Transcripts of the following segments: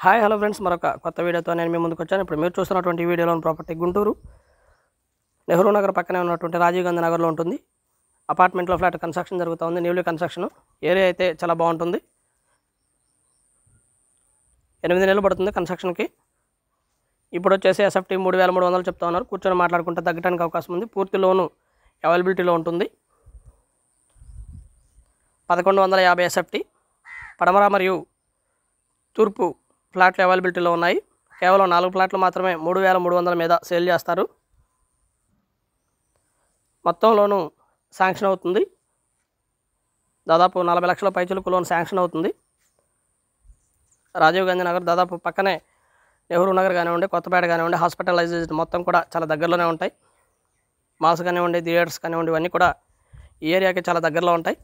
Hi hello friends, మరొక కొత్త వీడియోతో నేను మీ ముందుకు వచ్చాను. ఇప్పుడు మీరు చూస్తున్నటువంటి వీడియోలోని ప్రాపర్టీ గుంటూరు నెహ్రూ నగర్ పక్కనే ఉన్నటువంటి రాజీవ్ గాంధీ నగర్లో ఉంటుంది. అపార్ట్మెంట్లో ఫ్లాట్ కన్స్ట్రక్షన్ జరుగుతుంది. న్యూలీ కన్స్ట్రక్షన్ ఏరియా అయితే చాలా బాగుంటుంది. 8 నెలలు పడుతుంది కన్స్ట్రక్షన్కి. ఇప్పుడు వచ్చేసి ఎస్ఎఫ్టీ 3300 చెప్తా ఉన్నారు. కూర్చొని మాట్లాడుకుంటే తగ్గడానికి అవకాశం ఉంది. పూర్తి లోను అవైలబిలిటీలో ఉంటుంది. 1150 ఎస్ఎఫ్టీ. పడమర మరియు తూర్పు ఫ్లాట్లు అవైలబిలిటీలో ఉన్నాయి. కేవలం 4 ఫ్లాట్లు మాత్రమే 3300 మీద సేల్ చేస్తారు. మొత్తం లోను శాంక్షన్ అవుతుంది. దాదాపు 40 లక్షల పైచులకు లోన్ శాంక్షన్ అవుతుంది. రాజీవ్ గాంధీ నగర్ దాదాపు పక్కనే నెహ్రూ నగర్ కానివ్వండి, కొత్తపేట కానివ్వండి, హాస్పిటలైజేషన్ మొత్తం కూడా చాలా దగ్గరలోనే ఉంటాయి. మాల్స్ కానివ్వండి, థియేటర్స్ కానివ్వండి, ఇవన్నీ కూడా ఈ ఏరియాకి చాలా దగ్గరలో ఉంటాయి.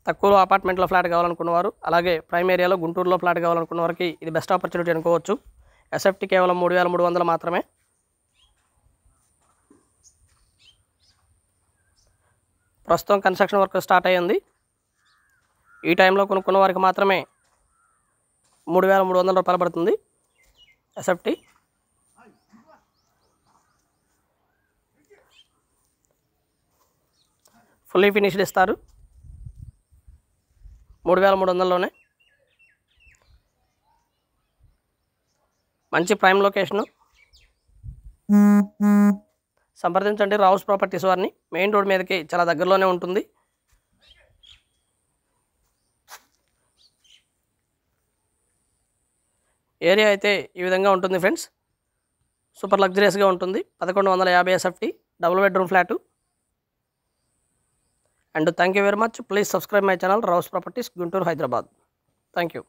తక్కువలో అపార్ట్మెంట్లో ఫ్లాట్ కావాలనుకున్నవారు, అలాగే ప్రైమ్ ఏరియాలో గుంటూరులో ఫ్లాట్ కావాలనుకున్న వారికి ఇది బెస్ట్ ఆపర్చునిటీ అనుకోవచ్చు. ఎస్ఎఫ్టీ కేవలం 3300 మాత్రమే. ప్రస్తుతం కన్స్ట్రక్షన్ వర్క్ స్టార్ట్ అయ్యింది. ఈ టైంలో కొనుక్కున్న వారికి మాత్రమే 3300 రూపాయలు పడుతుంది ఎస్ఎఫ్టీ. ఫుల్లీ ఫినిష్డ్ ఇస్తారు 3300లోనే. మంచి ప్రైమ్ లొకేషను. సంప్రదించండి రావుస్ ప్రాపర్టీస్ వారిని. మెయిన్ రోడ్ మీదకి చాలా దగ్గరలోనే ఉంటుంది. ఏరియా అయితే ఈ విధంగా ఉంటుంది ఫ్రెండ్స్. సూపర్ లగ్జరియస్గా ఉంటుంది. 1150 SFT, double bedroom flat. And thank you very much. Please subscribe my channel Raus Properties Guntur Hyderabad. Thank you.